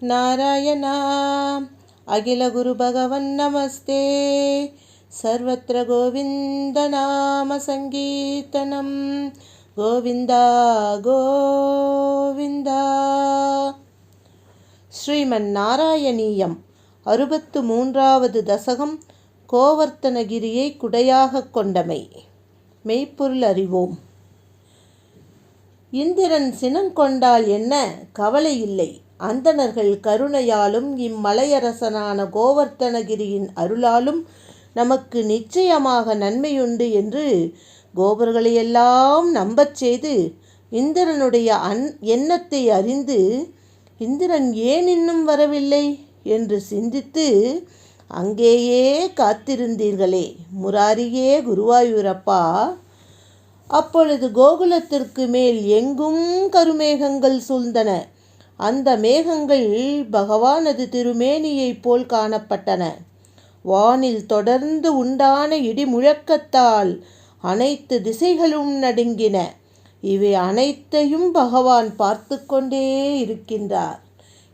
நாராயணா அகில குரு பகவன் நமஸ்தே. சர்வத்ர கோவிந்த நாம சங்கீர்த்தனம். கோவிந்தா கோவிந்தா. ஸ்ரீமன் நாராயணீயம் 63வது தசகம். கோவர்த்தனகிரியை குடையாக கொண்டமை. மெய்ப்பொருள் அறிவோம். இந்திரன் சினங்கொண்டால் என்ன கவலை இல்லை. அந்தணர்கள் கருணையாலும் இம்மலையரசனான கோவர்த்தனகிரியின் அருளாலும் நமக்கு நிச்சயமாக நன்மையுண்டு என்று கோபர்களையெல்லாம் நம்பச் செய்து இந்திரனுடைய எண்ணத்தை அறிந்து இந்திரன் ஏன் இன்னும் வரவில்லை என்று சிந்தித்து அங்கேயே காத்திருந்தீர்களே முராரியே குருவாயூரப்பா. அப்பொழுது கோகுலத்திற்கு மேல் எங்கும் கருமேகங்கள் சூழ்ந்தன. அந்த மேகங்கள் பகவானது திருமேனியைப் போல் காணப்பட்டன. வானில் தொடர்ந்து உண்டான இடி முழக்கத்தால் அனைத்து திசைகளும் நடுங்கின. இவை அனைத்தையும் பகவான் பார்த்து கொண்டே இருக்கின்றார்.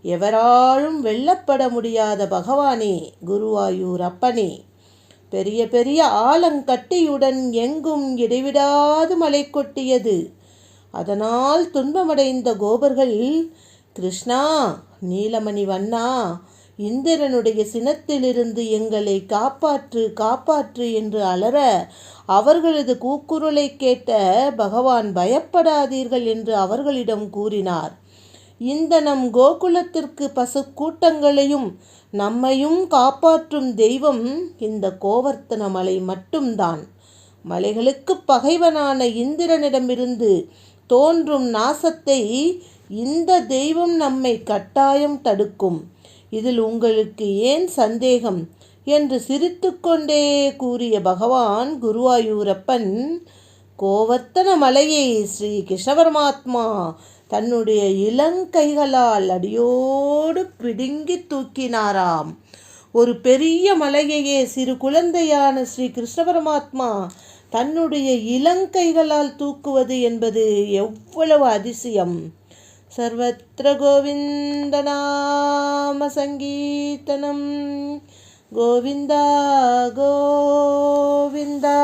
எவராலும் வெல்லப்பட முடியாத பகவானே குருவாயூர் அப்பனே, பெரிய பெரிய ஆலங்கட்டியுடன் எங்கும் இடைவிடாது மழை கொட்டியது. அதனால் துன்பமடைந்த கோபர்கள் கிருஷ்ணா, நீலமணி வண்ணா, இந்திரனுடைய சினத்திலிருந்து எங்களை காப்பாற்று காப்பாற்று என்று அலற அவர்களது கூக்குரலை கேட்ட பகவான் பயப்படாதீர்கள் என்று அவர்களிடம் கூறினார். இந்த நம் கோகுலத்திற்கு பசு கூட்டங்களையும் நம்மையும் காப்பாற்றும் தெய்வம் இந்த கோவர்த்தன மலை மட்டும்தான். மலைகளுக்கு பகைவனான இந்திரனிடமிருந்து தோன்றும் நாசத்தை இந்த தெய்வம் நம்மை கட்டாயம் தடுக்கும். இதில் உங்களுக்கு ஏன் சந்தேகம் என்று சிரித்துக்கொண்டே கூறிய பகவான் குருவாயூரப்பன் கோவர்த்தன மலையை ஸ்ரீ கிருஷ்ண பரமாத்மா தன்னுடைய இளங்கைகளால் அடியோடு பிடுங்கி தூக்கினாராம். ஒரு பெரிய மலையையே சிறு குழந்தையான ஸ்ரீ கிருஷ்ண பரமாத்மா தன்னுடைய இளங்கைகளால் தூக்குவது என்பது எவ்வளவு அதிசயம்! சர்வத்ர கோவிந்த நாம சங்கீர்த்தனம். கோவிந்தா கோவிந்தா.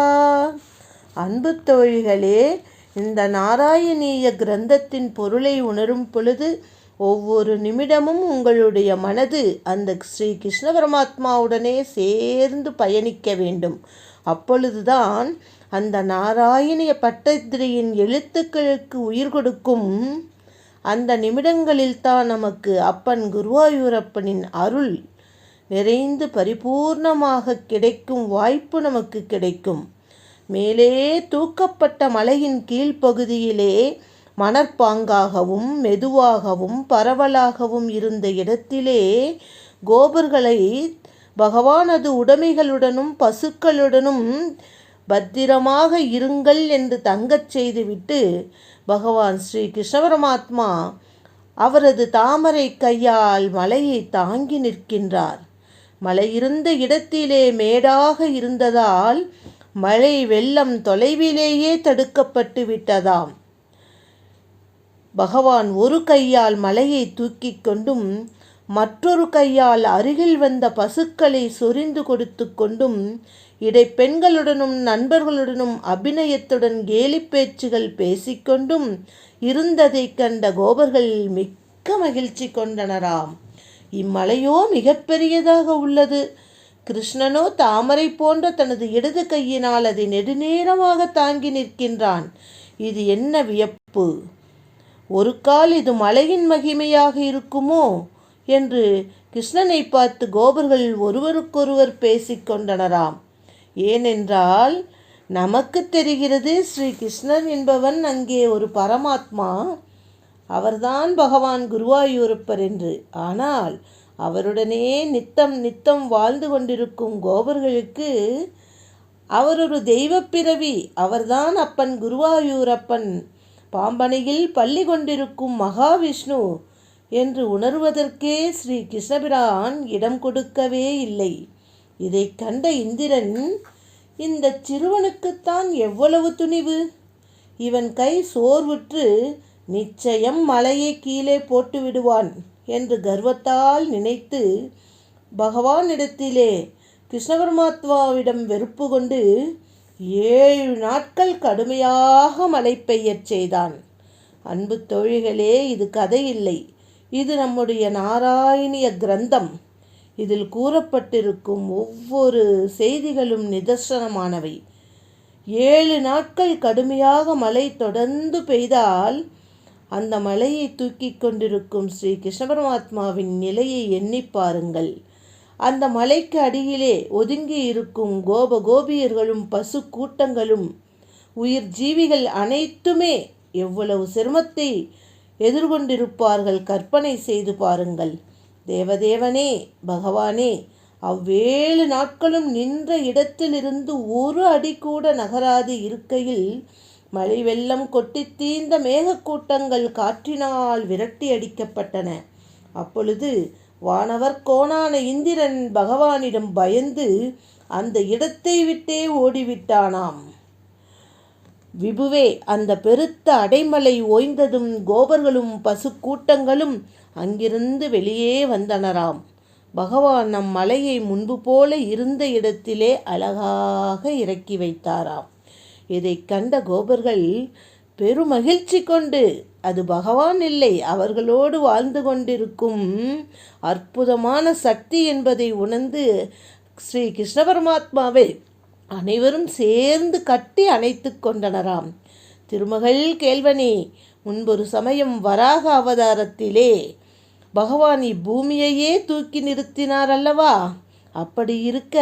அன்பு தோழிகளே, இந்த நாராயணீய கிரந்தத்தின் பொருளை உணரும் பொழுது ஒவ்வொரு நிமிடமும் உங்களுடைய மனது அந்த ஸ்ரீ கிருஷ்ண பரமாத்மாவுடனே சேர்ந்து பயணிக்க வேண்டும். அப்பொழுதுதான் அந்த நாராயணிய பட்டத்திரியின் எழுத்துக்களுக்கு உயிர் கொடுக்கும். அந்த நிமிடங்களில்தான் நமக்கு அப்பன் குருவாயூரப்பனின் அருள் நிறைந்து பரிபூர்ணமாக கிடைக்கும் வாய்ப்பு நமக்கு கிடைக்கும். மேலே தூக்கப்பட்ட மலையின் கீழ்ப்பகுதியிலே மணற்பாங்காகவும் மெதுவாகவும் பரவலாகவும் இருந்த இடத்திலே கோபர்களை பகவானது உடைமைகளுடனும் பசுக்களுடனும் பத்திரமாக இருங்கள் என்று தங்கச் செய்துவிட்டு பகவான் ஸ்ரீ கிருஷ்ண பரமாத்மா அவரது தாமரை கையால் மலையை தாங்கி நிற்கின்றார். மலை இருந்த இடத்திலே மேடாக இருந்ததால் மழை வெள்ளம் தொலைவிலேயே தடுக்கப்பட்டு விட்டதாம். பகவான் ஒரு கையால் மலையை தூக்கி கொண்டும் மற்றொரு கையால் அருகில் வந்த பசுக்களை சொரிந்து கொடுத்து கொண்டும் இடைப்பெண்களுடனும் நண்பர்களுடனும் அபிநயத்துடன் கேலி பேச்சுகள் பேசிக்கொண்டும் இருந்ததை கண்ட கோபர்கள் மிக்க மகிழ்ச்சி கொண்டனராம். இம்மலையோ மிகப்பெரியதாக உள்ளது. கிருஷ்ணனோ தாமரை போன்ற தனது இடது கையினால் அதை நெடுநேரமாக தாங்கி நிற்கின்றான். இது என்ன வியப்பு! ஒரு கால் இது மலையின் மகிமையாக இருக்குமோ என்று கிருஷ்ணனை பார்த்து கோபர்கள் ஒருவருக்கொருவர் பேசிக்கொண்டனராம். ஏனென்றால் நமக்கு தெரிகிறது ஸ்ரீ கிருஷ்ணன் என்பவன் அங்கே ஒரு பரமாத்மா, அவர்தான் பகவான் குருவாயூரப்பர் என்று. ஆனால் அவருடனே நித்தம் வாழ்ந்து கொண்டிருக்கும் கோபர்களுக்கு அவர் ஒரு தெய்வ பிறவி, அவர்தான் அப்பன் குருவாயூரப்பன், பாம்பனையில் பள்ளி கொண்டிருக்கும் மகாவிஷ்ணு என்று உணர்வதற்கே ஸ்ரீ கிருஷ்ணபிரான் இடம் கொடுக்கவே இல்லை. இதை கண்ட இந்திரன், இந்த சிறுவனுக்குத்தான் எவ்வளவு துணிவு! இவன் கை சோர்வுற்று நிச்சயம் மலையை கீழே போட்டு விடுவான் என்று கர்வத்தால் நினைத்து பகவானிடத்திலே கிருஷ்ண பரமாத்மாவிடம் வெறுப்பு கொண்டு 7 நாட்கள் கடுமையாக மழை பெய்யச் செய்தான். அன்பு தோழிகளே, இது கதை இல்லை, இது நம்முடைய நாராயணிய கிரந்தம். இதில் கூறப்பட்டிருக்கும் ஒவ்வொரு செய்திகளும் நிதர்சனமானவை. 7 நாட்கள் கடுமையாக மழை தொடர்ந்து பெய்தால் அந்த மலையை தூக்கி கொண்டிருக்கும் ஸ்ரீ கிருஷ்ண பரமாத்மாவின் நிலையை எண்ணி பாருங்கள். அந்த மலைக்கு அடியிலே ஒதுங்கி இருக்கும் கோபியர்களும் பசு கூட்டங்களும் உயிர் ஜீவிகள் அனைத்துமே எவ்வளவு சிரமத்தை எதிர்கொண்டிருப்பார்கள் கற்பனை செய்து பாருங்கள். தேவதேவனே, பகவானே, 7 நாட்களும் நின்ற இடத்திலிருந்து ஒரு அடி கூட நகராது இருக்கையில் மழை வெள்ளம் கொட்டி தீர்ந்த மேகக்கூட்டங்கள் காற்றினால் விரட்டி அடிக்கப்பட்டன. அப்பொழுது வானவர் கோனான இந்திரன் பகவானிடம் பயந்து அந்த இடத்தை விட்டே ஓடிவிட்டானாம். விபுவே, அந்த பெருத்த அடைமலை ஓய்ந்ததும் கோபர்களும் பசு கூட்டங்களும் அங்கிருந்து வெளியே வந்தனராம். பகவான் நம் மலையை முன்பு போல இருந்த இடத்திலே அழகாக இறக்கி வைத்தாராம். இதை கண்ட கோபர்கள் பெருமகிழ்ச்சி கொண்டு, அது பகவான் இல்லை, அவர்களோடு வாழ்ந்து கொண்டிருக்கும் அற்புதமான சக்தி என்பதை உணர்ந்து ஸ்ரீ கிருஷ்ண பரமாத்மாவை அனைவரும் சேர்ந்து கட்டி அணைத்து கொண்டனராம். திருமகள் கேள்வனே, முன்பொரு சமயம் வராக அவதாரத்திலே பகவான் இப்பூமியையே தூக்கி நிறுத்தினார் அல்லவா? அப்படி இருக்க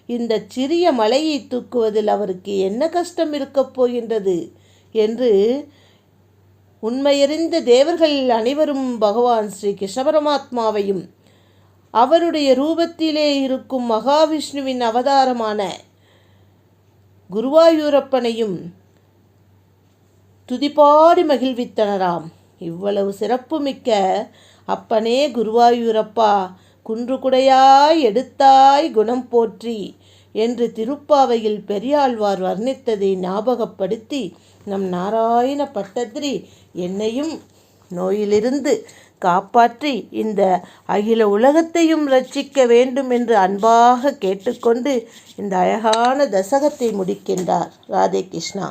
இந்த சிறிய மலையை தூக்குவதில் அவருக்கு என்ன கஷ்டம் இருக்கப் போகின்றது என்று உண்மையறிந்த தேவர்கள் அனைவரும் பகவான் ஸ்ரீ கிருஷ்ண பரமாத்மாவையும் அவருடைய ரூபத்திலே இருக்கும் மகாவிஷ்ணுவின் அவதாரமான குருவாயூரப்பனையும் துதிபாடி மகிழ்வித்தனராம். இவ்வளவு சிறப்புமிக்க அப்பனே குருவாயூரப்பா, குன்றுகுடையாய் எடுத்தாய் குணம் போற்றி என்று திருப்பாவையில் பெரியாழ்வார் வர்ணித்ததை ஞாபகப்படுத்தி நம் நாராயண பட்டத்திரி என்னையும் நோயிலிருந்து காப்பாற்றி இந்த அகில உலகத்தையும் ரட்சிக்க வேண்டும் என்று அன்பாக கேட்டுக்கொண்டு இந்த அழகான தசகத்தை முடிக்கின்றார். ராதே கிருஷ்ணா.